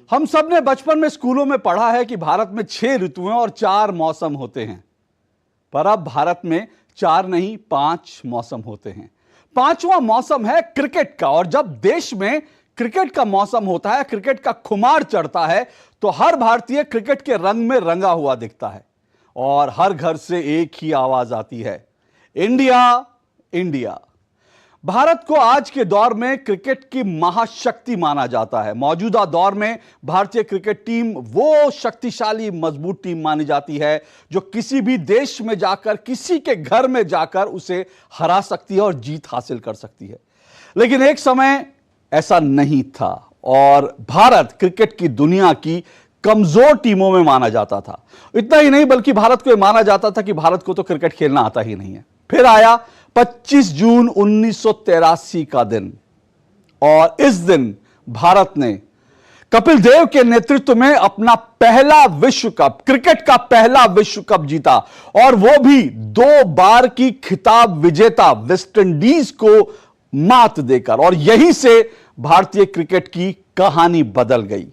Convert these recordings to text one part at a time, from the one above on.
हम सब ने बचपन में स्कूलों में पढ़ा है कि भारत में 6 ऋतुएं और 4 मौसम होते हैं। पर अब भारत में 4 नहीं 5 मौसम होते हैं। 5वां मौसम है क्रिकेट का। और जब देश में क्रिकेट का मौसम होता है, क्रिकेट का खुमार चढ़ता है, तो हर भारतीय क्रिकेट के रंग में रंगा हुआ दिखता है और हर घर से एक ही आवाज आती है, इंडिया इंडिया। भारत को आज के दौर में क्रिकेट की महाशक्ति माना जाता है। मौजूदा दौर में भारतीय क्रिकेट टीम वो शक्तिशाली मजबूत टीम मानी जाती है जो किसी भी देश में जाकर, किसी के घर में जाकर उसे हरा सकती है और जीत हासिल कर सकती है। लेकिन एक समय ऐसा नहीं था और भारत क्रिकेट की दुनिया की कमजोर टीमों में माना जाता था। इतना ही नहीं बल्कि भारत को यह माना जाता था कि भारत को तो क्रिकेट खेलना आता ही नहीं है। फिर आया 25 जून 1983 का दिन और इस दिन भारत ने कपिल देव के नेतृत्व में अपना पहला विश्व कप, क्रिकेट का पहला विश्व कप जीता और वो भी 2 बार की खिताब विजेता वेस्टइंडीज को मात देकर। और यहीं से भारतीय क्रिकेट की कहानी बदल गई।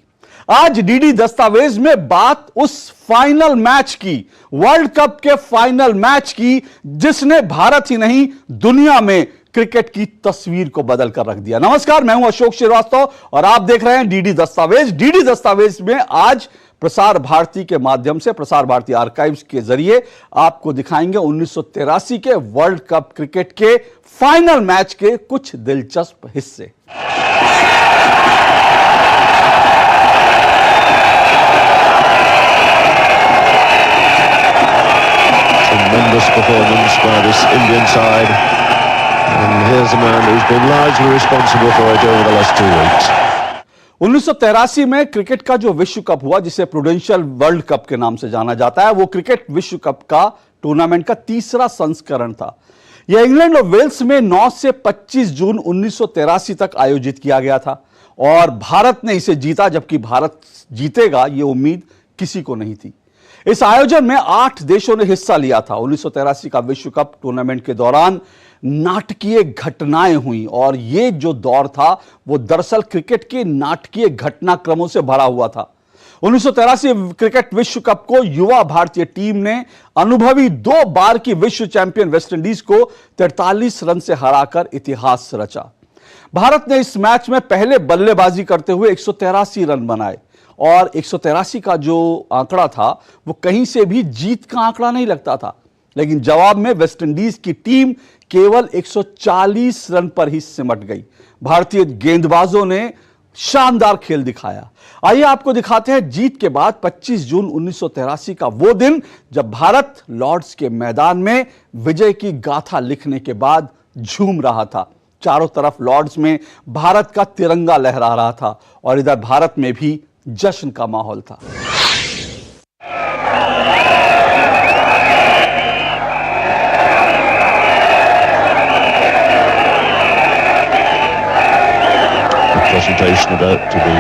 आज डीडी दस्तावेज में बात उस फाइनल मैच की, वर्ल्ड कप के फाइनल मैच की, जिसने भारत ही नहीं दुनिया में क्रिकेट की तस्वीर को बदल कर रख दिया। नमस्कार, मैं हूं अशोक श्रीवास्तव और आप देख रहे हैं डीडी दस्तावेज। डीडी दस्तावेज में आज प्रसार भारती के माध्यम से, प्रसार भारती आर्काइव्स के जरिए आपको दिखाएंगे 1983 के वर्ल्ड कप क्रिकेट के फाइनल मैच के कुछ दिलचस्प हिस्से। Tremendous performance by this Indian side, and here's a man who's been largely responsible for it over the last 2 weeks. 1983 में क्रिकेट का जो विश्व कप हुआ, जिसे प्रूडेंशियल वर्ल्ड कप के नाम से जाना जाता है, वो क्रिकेट विश्व कप का टूर्नामेंट का तीसरा संस्करण था। यह इंग्लैंड और वेल्स में 9 से 25 जून 1983 तक आयोजित किया गया था और भारत ने इसे जीता, जबकि भारत जीतेगा ये उम्मीद किसी को नहीं थी। इस आयोजन में 8 देशों ने हिस्सा लिया था। 1983 का विश्व कप टूर्नामेंट के दौरान नाटकीय घटनाएं हुई और यह जो दौर था वो दरअसल क्रिकेट के नाटकीय घटनाक्रमों से भरा हुआ था। 1983 क्रिकेट विश्व कप को युवा भारतीय टीम ने अनुभवी 2 बार की विश्व चैंपियन वेस्टइंडीज को 43 रन से हराकर इतिहास रचा। भारत ने इस मैच में पहले बल्लेबाजी करते हुए 183 रन बनाए और 183 का जो आंकड़ा था वो कहीं से भी जीत का आंकड़ा नहीं लगता था। लेकिन जवाब में वेस्टइंडीज की टीम केवल 140 रन पर ही सिमट गई। भारतीय गेंदबाजों ने शानदार खेल दिखाया। आइए आपको दिखाते हैं जीत के बाद 25 जून 1983 का वो दिन, जब भारत लॉर्ड्स के मैदान में विजय की गाथा लिखने के बाद झूम रहा था। चारों तरफ लॉर्ड्स में भारत का तिरंगा लहरा रहा था और इधर भारत में भी जश्न का माहौल था। Presentation about to be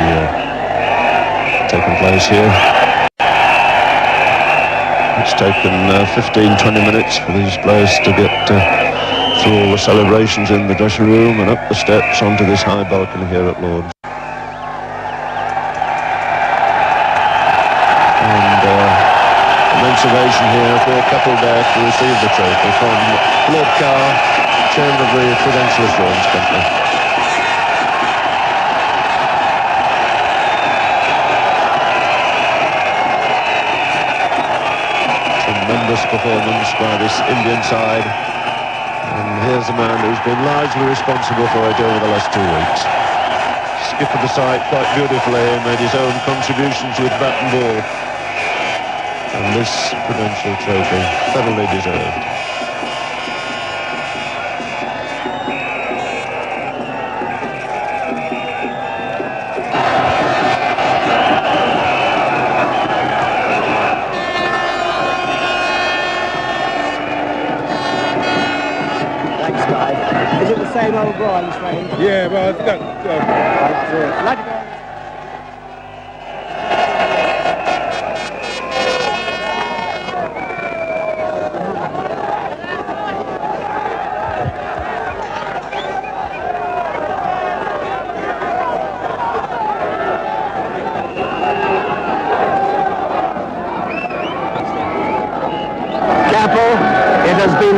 taking place here. It's taken 15-20 minutes for these players to get through all the celebrations in the dressing room and up the steps onto this high balcony here at Lord's. Ovation here for Kapil Dev to receive the trophy from Lord Carr, chairman of the Prudential Assurance Company. Tremendous performance by this Indian side, and here's a man who's been largely responsible for it over the last 2 weeks. Skippered the side quite beautifully, made his own contributions with bat and ball. And this Prudential trophy thoroughly deserved. Thanks, guys. Is it the same old bronze, mate? Yeah, well, That's it. Like it.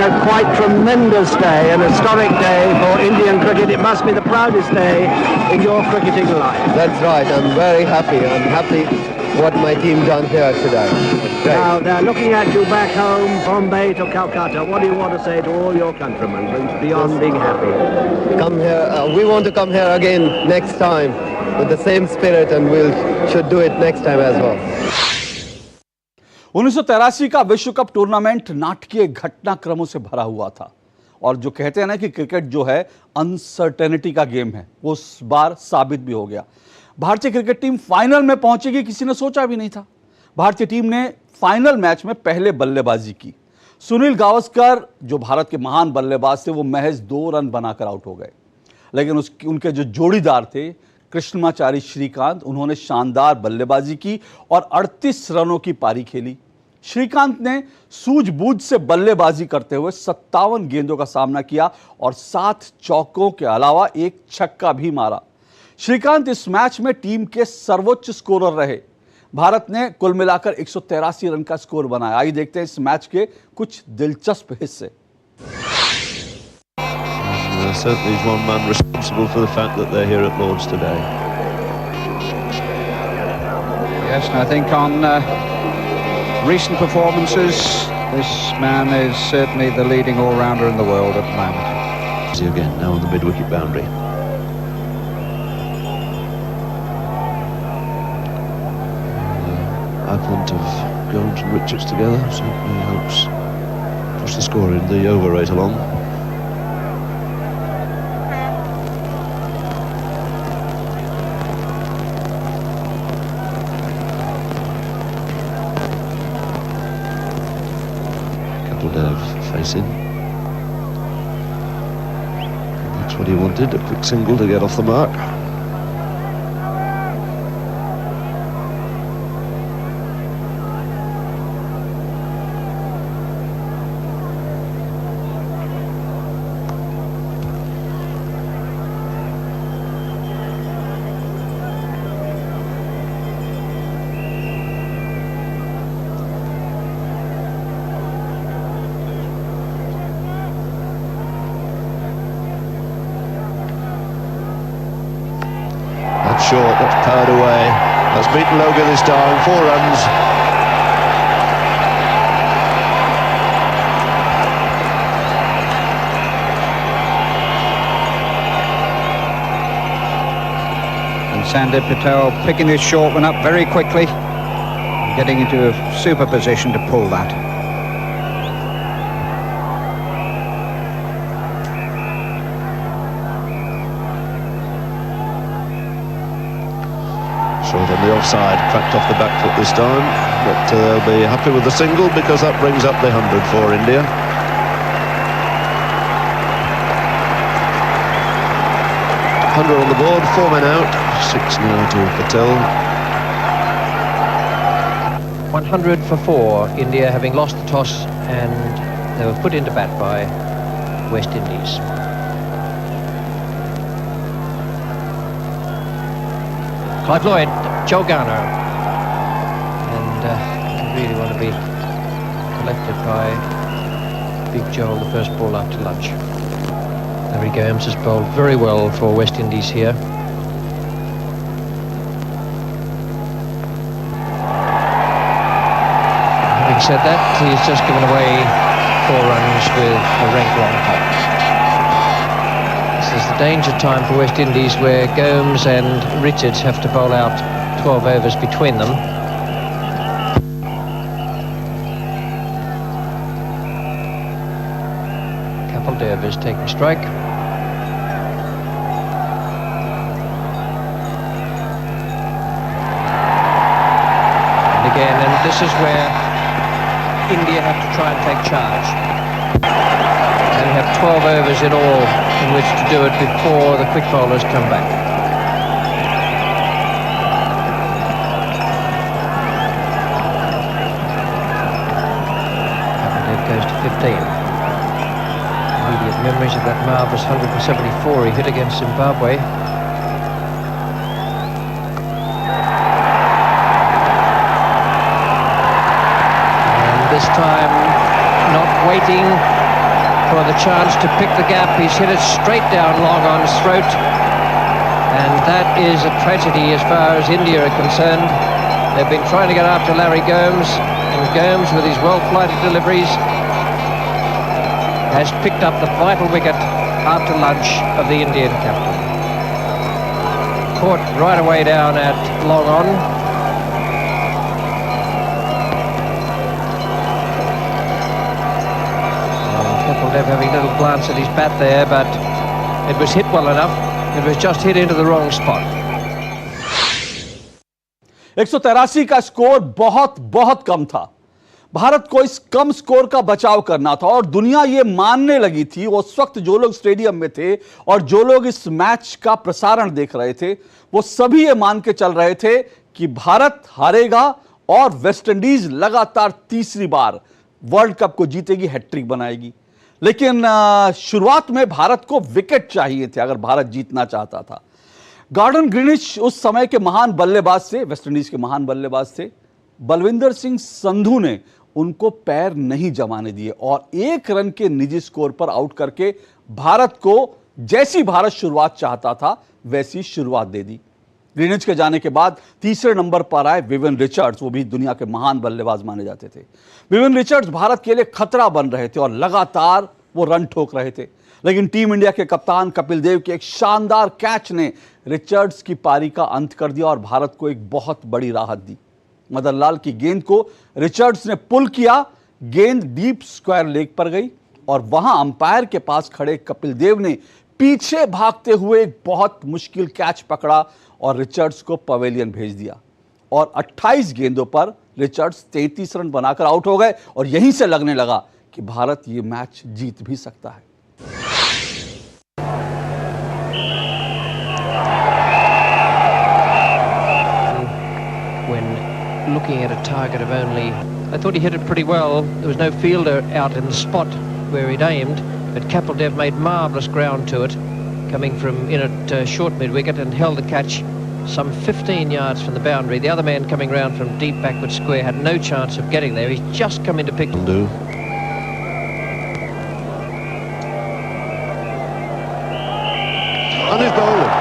a quite tremendous day, an historic day for Indian cricket. It must be the proudest day in your cricketing life. That's right. I'm very happy. I'm happy what my team done here today. Great. Now, they're looking at you back home, Bombay to Calcutta. What do you want to say to all your countrymen beyond being happy? Come here. We want to come here again next time with the same spirit, and we should do it next time as well. 1983 का विश्व cup tournament नाटकीय घटनाक्रमों से भरा हुआ था और जो कहते हैं ना कि क्रिकेट जो है अनसर्टेनिटी का गेम है, वो इस बार साबित भी हो गया। भारतीय क्रिकेट टीम फाइनल में पहुंचेगी किसी ने सोचा भी नहीं था। भारतीय टीम ने फाइनल मैच में पहले बल्लेबाजी की। सुनील गावस्कर जो भारत के महान बल्लेबाज थे, वो महज 2 रन बनाकर आउट हो गए, लेकिन उनके जो जोड़ीदार थे कृष्णमाचारी श्रीकांत, उन्होंने शानदार बल्लेबाजी की और 38 रनों की पारी खेली। श्रीकांत ने सूझबूझ से बल्लेबाजी करते हुए 57 गेंदों का सामना किया और 7 चौकों के अलावा एक छक्का भी मारा। श्रीकांत इस मैच में टीम के सर्वोच्च स्कोरर रहे। भारत ने कुल मिलाकर 183 रन का स्कोर बनाया। आइए देखते हैं इस मैच के कुछ दिलचस्प हिस्से। Certainly is one man responsible for the fact that they're here at Lord's today. Yes, and I think on recent performances, this man is certainly the leading all-rounder in the world at the moment. See again, now on the mid-wicket boundary. Advent of Jones and Richards together certainly helps push the score in the over rate along. Facing. That's what he wanted, a quick single to get off the mark. Short, that's powered away. That's beaten Logan this time, 4 runs. And Sandeep Patel picking this short one up very quickly, getting into a super position to pull that. Short on the offside, cracked off the back foot this time, but they'll be happy with the single because that brings up the 100 for India. On the board, 4 men out, 6 now to Patel. 100 for 4, India having lost the toss and they were put into bat by West Indies. Clive Lloyd, Joe Garner, and really want to be collected by Big Joe, the first ball after lunch. Larry Gomes has bowled very well for West Indies here. Having said that, he's just given away 4 runs with a rank long top. This is the danger time for West Indies where Gomes and Richards have to bowl out 12 overs between them. Kapil Dev is taking strike. And again, and this is where India have to try and take charge. They have 12 overs in all in which to do it before the quick bowlers come back. Kapil goes to 15. Immediate memories of that marvellous 174 he hit against Zimbabwe. And this time not waiting for the chance to pick the gap. He's hit it straight down Long On's throat, and that is a tragedy as far as India are concerned. They've been trying to get after Larry Gomes, and Gomes, with his well-flighted deliveries, has picked up the vital wicket after lunch of the Indian captain. Caught right away down at Long On. Kapil Dev having a little glance at his bat there, but it was hit well enough. It was just hit into the wrong spot. 183 का score बहुत बहुत कम था। भारत को इस कम score का बचाव करना था और दुनिया यह मानने लगी थी, उस वक्त जो लोग स्टेडियम में थे और जो लोग इस मैच का प्रसारण देख रहे थे, वो सभी ये मान के चल रहे थे कि भारत हारेगा और वेस्टइंडीज लगातार तीसरी बार वर्ल्ड कप को जीतेगी, हैट्रिक बनाएगी। लेकिन शुरुआत में भारत को विकेट चाहिए थे अगर भारत जीतना चाहता था। गॉर्डन ग्रीनिच उस समय के महान बल्लेबाज थे, वेस्टइंडीज के महान बल्लेबाज थे। बलविंदर सिंह संधू ने उनको पैर नहीं जमाने दिए और 1 रन के निजी स्कोर पर आउट करके भारत को जैसी भारत शुरुआत चाहता था वैसी शुरुआत दे दी। ग्रीनिच के जाने के बाद तीसरे नंबर पर आए विवियन रिचर्ड्स, वो भी दुनिया के महान बल्लेबाज माने जाते थे। विवियन रिचर्ड्स भारत के लिए खतरा बन रहे थे और लगातार वो रन ठोक रहे थे, लेकिन टीम इंडिया के कप्तान कपिल देव के एक शानदार कैच ने रिचर्ड्स की पारी का अंत कर दिया और भारत को एक बहुत बड़ी राहत दी। मदन लाल की गेंद को रिचर्ड्स ने पुल किया, गेंद डीप स्क्वायर लेग पर गई और वहां अंपायर के पास खड़े कपिल देव ने पीछे भागते हुए एक बहुत मुश्किल कैच पकड़ा और रिचर्ड्स को पवेलियन भेज दिया और 28 गेंदों पर रिचर्ड्स 33 रन बनाकर आउट हो गए और यहीं से लगने लगा कि भारत ये मैच जीत भी सकता है। Looking at a target of only, I thought he hit it pretty well. There was no fielder out in the spot where he'd aimed, but Kapil Dev made marvellous ground to it, coming from in at short mid-wicket and held the catch some 15 yards from the boundary. The other man coming round from deep backward square had no chance of getting there. He's just come in to pick. Do. On his bowling.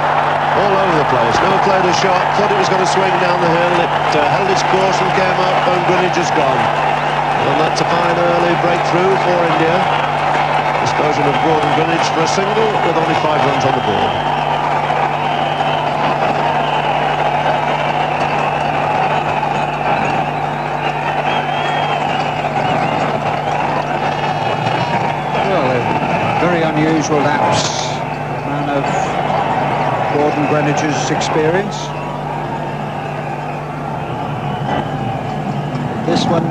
All over the place. No played a shot, thought it was going to swing down the hill. It held its course and came up, and Greenwich is gone. And that's a fine early breakthrough for India. Disposal of Gordon Greenwich for a single with only 5 runs on the board. Well, a very unusual lapse. A man of Gordon Greenwich's experience. This one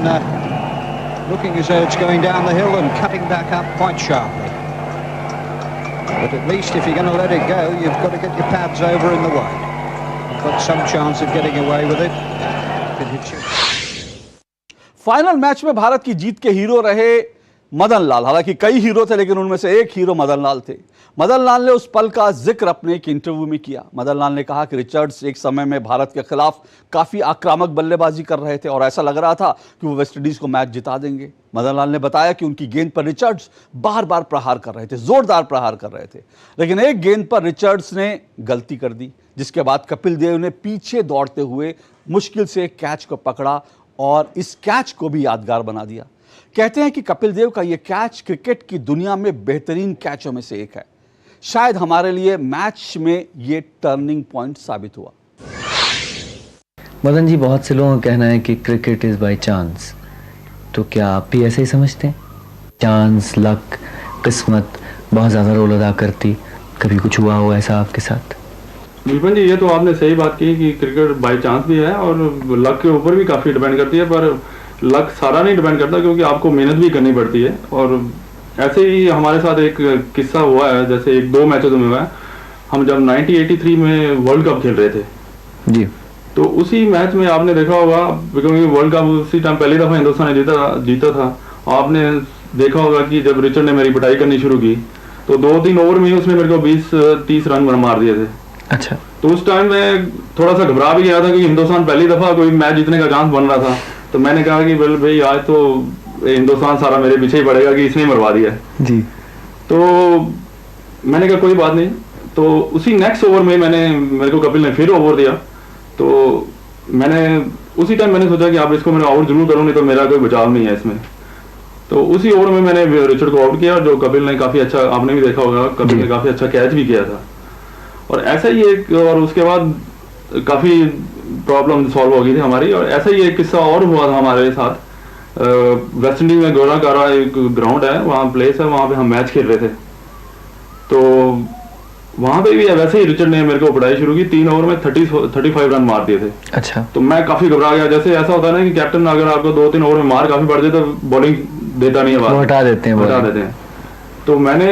looking as though it's going down the hill and cutting back up quite sharply. But at least if you're going to let it go, you've got to get your pads over in the way. You've got some chance of getting away with it. It hits you. Final match में भारत की जीत के hero रहे मदन लाल। हालांकि कई hero थे, लेकिन उनमें से एक हीरो मदन लाल थे। मदन लाल ने उस पल का जिक्र अपने एक इंटरव्यू में किया। मदन लाल ने कहा कि रिचर्ड्स एक समय में भारत के खिलाफ काफी आक्रामक बल्लेबाजी कर रहे थे और ऐसा लग रहा था कि वो वेस्टइंडीज को मैच जिता देंगे। मदन लाल ने बताया कि उनकी गेंद पर रिचर्ड्स बार बार प्रहार कर रहे थे, जोरदार प्रहार कर रहे थे, लेकिन एक गेंद पर रिचर्ड्स ने गलती कर दी, जिसके बाद कपिल देव ने पीछे दौड़ते हुए मुश्किल से कैच को पकड़ा और इस कैच को भी यादगार बना दिया। कहते हैं कि कपिल देव का यह कैच क्रिकेट की दुनिया में बेहतरीन कैचों में से एक है। शायद हमारे लिए मैच में ये टर्निंग पॉइंट साबित हुआ। मदन जी, बहुत से लोगों का कहना है कि क्रिकेट इज बाय चांस, तो क्या आप भी ऐसे ही समझते हैं? चांस, लक, किस्मत बहुत ज़्यादा रोल अदा करती, कभी कुछ हुआ हो ऐसा आपके साथ? बिल्कुल जी, ये तो आपने सही बात की कि क्रिकेट बाय चांस भी है और लक के ऊपर भी काफ़ी डिपेंड करती है, पर लक सारा नहीं डिपेंड करता क्योंकि आपको मेहनत भी करनी पड़ती है। और ऐसे ही हमारे साथ एक किस्सा हुआ है, जैसे 1-2 मैचों में हुआ है। हम जब 1983 में वर्ल्ड कप खेल रहे थे जी, तो उसी मैच में आपने देखा होगा, क्योंकि वर्ल्ड कप उसी टाइम पहली दफ़ा हिंदुस्तान ने जीता था। आपने देखा होगा कि जब रिचर्ड ने मेरी पिटाई करनी शुरू की तो 2-3 ओवर में उसने मेरे को 20-30 रन मार दिए थे। अच्छा, तो उस टाइम मैं थोड़ा सा घबरा भी गया था क्योंकि हिंदुस्तान पहली दफ़ा कोई मैच जीतने का चांस बन रहा था। तो मैंने कहा कि भाई आज तो हिंदुस्तान सारा मेरे पीछे ही पड़ेगा कि इसने मरवा दिया है जी। तो मैंने कहा कोई बात नहीं। तो उसी नेक्स्ट ओवर में मेरे को कपिल ने फिर ओवर दिया, तो मैंने उसी टाइम मैंने सोचा कि आप इसको मैंने आउट जरूर करूँ, नहीं तो मेरा कोई बचाव नहीं है इसमें। तो उसी ओवर में मैंने रिचर्ड को आउट किया, जो कपिल ने काफ़ी अच्छा, आपने भी देखा होगा, कपिल ने काफ़ी अच्छा कैच भी किया था। और ऐसा ही एक, और उसके बाद काफ़ी प्रॉब्लम सॉल्व हो गई थी हमारी। और ऐसा ही एक किस्सा और हुआ था हमारे साथ। वेस्ट इंडीज में गोराकारा एक ग्राउंड है, वहाँ प्लेस है, वहाँ पे हम मैच खेल रहे थे। तो वहाँ पे भी वैसे ही रिचर्ड ने मेरे को पढ़ाई शुरू की। 3 ओवर में 35 रन मार दिए थे। अच्छा। तो मैं काफ़ी घबरा गया। जैसे ऐसा होता है ना कि कैप्टन अगर आपको 2-3 ओवर में मार काफ़ी बढ़ जाए तो बॉलिंग देता नहीं है, हटा देते हैं। तो मैंने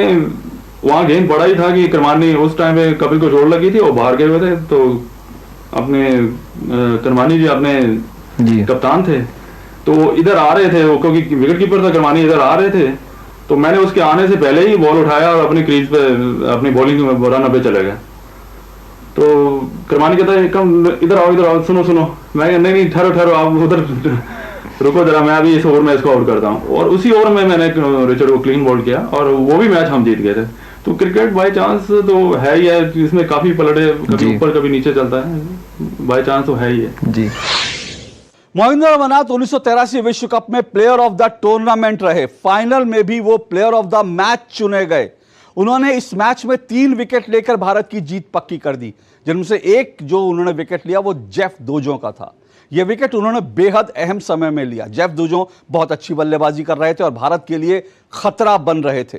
वहाँ गेंद पड़ा ही था कि करमानी, उस टाइम पे कपिल को चोट लगी थी, वो बाहर गए हुए थे। तो अपने करमानी जी अपने कप्तान थे, तो इधर आ रहे थे वो, क्योंकि विकेट कीपर था करमानी, इधर आ रहे थे। तो मैंने उसके आने से पहले ही बॉल उठाया और अपनी क्रीज पे अपनी बॉलिंग रन पे चले गए। तो करमानी कहता है कम इधर आओ, सुनो। मैं नहीं ठहरो, आप उधर रुको जरा, मैं अभी इस ओवर में इसको आउट करता हूँ। और उसी ओवर में मैंने रिचर्ड को क्लीन बॉल किया और वो भी मैच हम जीत गए थे। तो क्रिकेट बाय चांस तो है ही है, इसमें काफी पलटे, कभी ऊपर कभी नीचे चलता है, बाय चांस तो है ही है जी। मोहिंद्र अमरनाथ 1983 विश्व कप में प्लेयर ऑफ द टूर्नामेंट रहे। फाइनल में भी वो प्लेयर ऑफ द मैच चुने गए। उन्होंने इस मैच में 3 विकेट लेकर भारत की जीत पक्की कर दी, जिनमें से एक जो उन्होंने विकेट लिया वो जेफ दूजों का था। यह विकेट उन्होंने बेहद अहम समय में लिया। जेफ दूजों बहुत अच्छी बल्लेबाजी कर रहे थे और भारत के लिए खतरा बन रहे थे।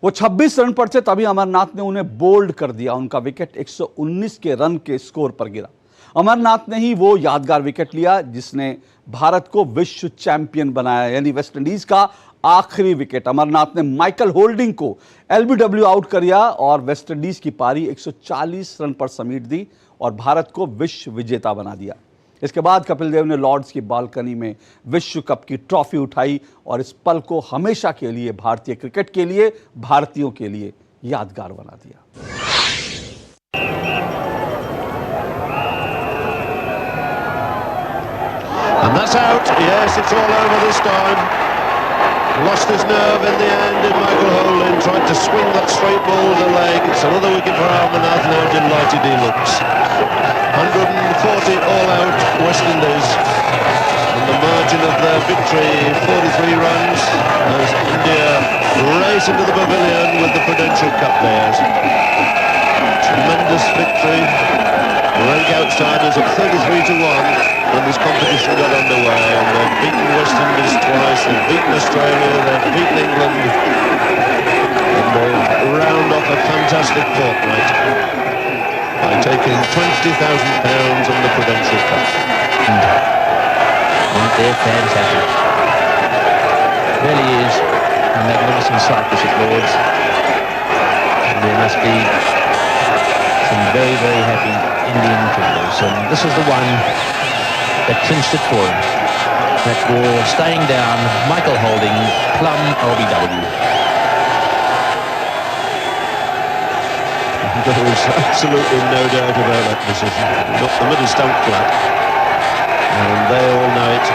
वो 26 रन पर थे, तभी अमरनाथ ने उन्हें बोल्ड कर दिया। उनका विकेट 119 के रन के स्कोर पर गिरा। अमरनाथ ने ही वो यादगार विकेट लिया जिसने भारत को विश्व चैंपियन बनाया, यानी वेस्ट इंडीज का आखिरी विकेट। अमरनाथ ने माइकल होल्डिंग को एलबीडब्ल्यू आउट किया और वेस्ट इंडीज की पारी 140 रन पर समेट दी और भारत को विश्व विजेता बना दिया। इसके बाद कपिल देव ने लॉर्ड्स की बालकनी में विश्व कप की ट्रॉफी उठाई और इस पल को हमेशा के लिए भारतीय क्रिकेट के लिए, भारतीयों के लिए यादगार बना दिया। And that's out. Yes, it's all over this time. Lost his nerve in the end in Michael Holding. Tried to swing that straight ball with the leg. It's another wicket for Amarnath. Now delighted he looks. 140 all out West Indies. And the margin of their victory, 43 runs, as India race into the pavilion with the Prudential Cup players. Tremendous victory. Rank outsiders at 33-1 when this competition got underway, and they've beaten West Indies twice, they've beaten Australia, they've beaten England, and they'll round off a fantastic fortnight by taking £20,000 on the Prudential Cup. Aren't their fans happy? It really is a magnificent sight, this at Lord's. And there must be some very, very happy Indian cricketers, and this is the one that clinched it for him. That ball staying down, Michael Holding, plum LBW. There was absolutely no doubt about that decision. Got the middle stump flat, and they all know it.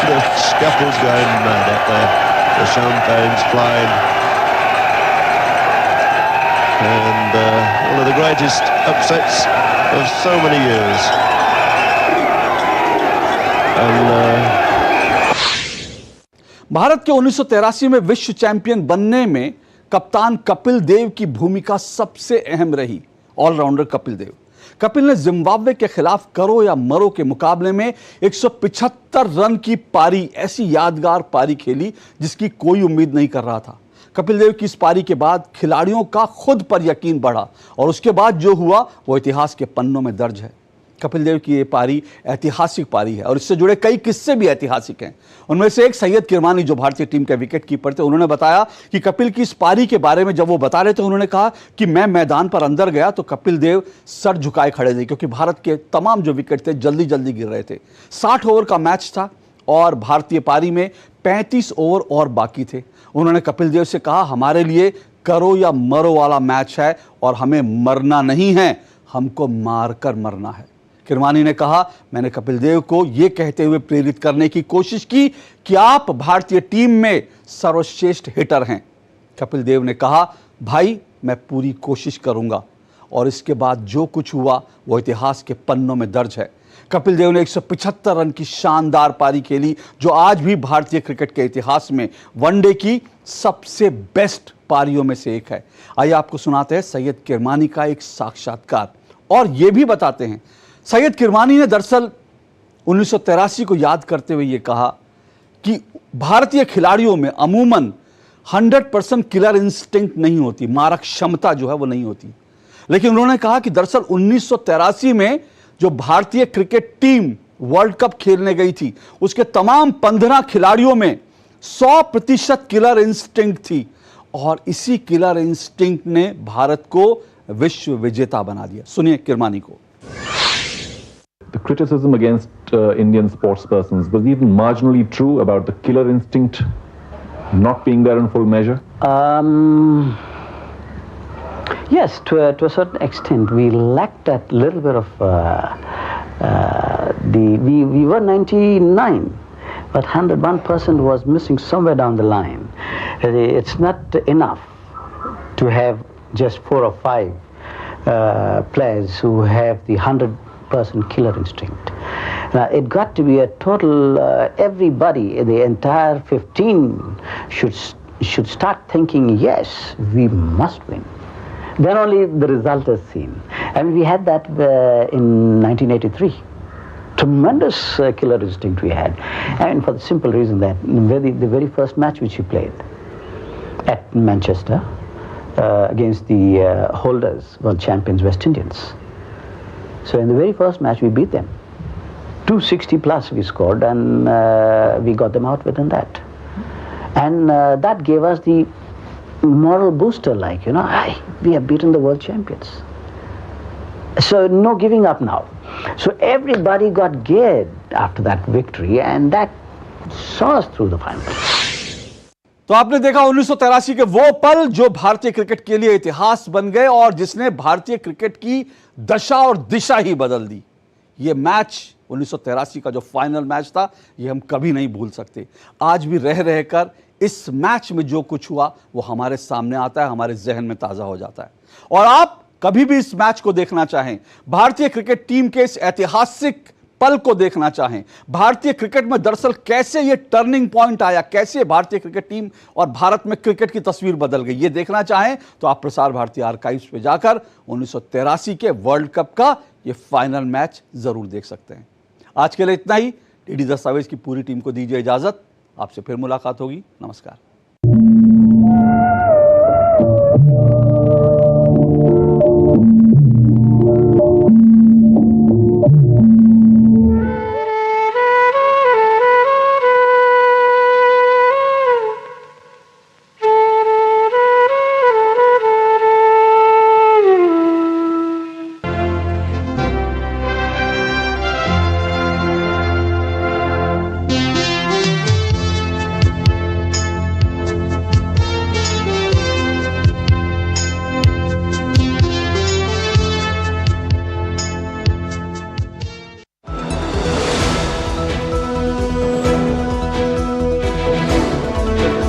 The scuffle's going mad up there. The champagne's flying. And one of the greatest upsets of so many years. Bharat के 1983 में विश्व champion बनने में कप्तान कपिल देव की भूमिका सबसे अहम रही। ऑलराउंडर कपिल देव। कपिल ने जिम्बाब्वे के खिलाफ करो या मरो के मुकाबले में 175 रन की पारी, ऐसी यादगार पारी खेली जिसकी कोई उम्मीद नहीं कर रहा था। कपिल देव की इस पारी के बाद खिलाड़ियों का खुद पर यकीन बढ़ा और उसके बाद जो हुआ वो इतिहास के पन्नों में दर्ज है। कपिल देव की ये पारी ऐतिहासिक पारी है और इससे जुड़े कई किस्से भी ऐतिहासिक हैं। उनमें से एक सैयद किरमानी, जो भारतीय टीम के विकेट कीपर थे, उन्होंने बताया कि कपिल की इस पारी के बारे में जब वो बता रहे थे, उन्होंने कहा कि मैं मैदान पर अंदर गया तो कपिल देव सर झुकाए खड़े थे, क्योंकि भारत के तमाम जो विकेट थे जल्दी जल्दी गिर रहे थे। 60 ओवर का मैच था और भारतीय पारी में 35 ओवर और बाकी थे। उन्होंने कपिल देव से कहा, हमारे लिए करो या मरो वाला मैच है और हमें मरना नहीं है, हमको मारकर मरना है। किरमानी ने कहा, मैंने कपिल देव को यह कहते हुए प्रेरित करने की कोशिश की कि आप भारतीय टीम में सर्वश्रेष्ठ हिटर हैं, कपिल देव ने कहा, भाई मैं पूरी कोशिश करूंगा, और इसके बाद जो कुछ हुआ वो इतिहास के पन्नों में दर्ज है। कपिल देव ने 175 रन की शानदार पारी खेली, जो आज भी भारतीय क्रिकेट के इतिहास में वनडे की सबसे बेस्ट पारियों में से एक है। आइए आपको सुनाते हैं सैयद किरमानी का एक साक्षात्कार, और ये भी बताते हैं सैयद किरमानी ने दरअसल 1983 को याद करते हुए ये कहा कि भारतीय खिलाड़ियों में अमूमन 100% किलर इंस्टिंक्ट नहीं होती, मारक क्षमता जो है वो नहीं होती। लेकिन उन्होंने कहा कि दरअसल 1983 में जो भारतीय क्रिकेट टीम वर्ल्ड कप खेलने गई थी, उसके तमाम 15 खिलाड़ियों में 100% किलर इंस्टिंक्ट थी, और इसी किलर इंस्टिंक्ट ने भारत को विश्व विजेता बना दिया। सुनिए किरमानी को। The criticism against Indian sportspersons was even marginally true about the killer instinct not being there in full measure? Yes, to a certain extent, we lacked that little bit of we were 99, but 101% was missing somewhere down the line. It's not enough to have just 4 or 5 players who have the 100% killer instinct. Now, it got to be a total, everybody, the entire 15 should start thinking, yes, we must win. Then only the result is seen. And we had that in 1983. Tremendous killer instinct we had. And for the simple reason that the very first match which we played at Manchester against the holders, world champions, West Indians. So in the very first match we beat them. 260 plus we scored, and we got them out within that. And that gave us the moral booster, like, you know, we have beaten the world champions. So no giving up now. So everybody got geared after that victory, and that saw us through the final. तो आपने देखा 1983 के वो पल जो भारतीय cricket के लिए इतिहास बन गए और जिसने भारतीय क्रिकेट की दशा और दिशा ही बदल दी। ये मैच 1983 का जो फाइनल मैच था, ये हम कभी नहीं भूल सकते। आज भी रह रहकर इस मैच में जो कुछ हुआ वो हमारे सामने आता है, हमारे जहन में ताजा हो जाता है। और आप कभी भी इस मैच को देखना चाहें, भारतीय क्रिकेट टीम के इस ऐतिहासिक पल को देखना चाहें, भारतीय क्रिकेट में दरअसल कैसे ये टर्निंग पॉइंट आया, कैसे भारतीय क्रिकेट टीम और भारत में क्रिकेट की तस्वीर बदल गई, ये देखना चाहें तो आप प्रसार भारती आर्काइव्स पे जाकर 1983 के वर्ल्ड कप का ये फाइनल मैच जरूर देख सकते हैं। आज के लिए इतना ही। डीडी दस्तावेज की पूरी टीम को दीजिए इजाजत। आपसे फिर मुलाकात होगी। नमस्कार।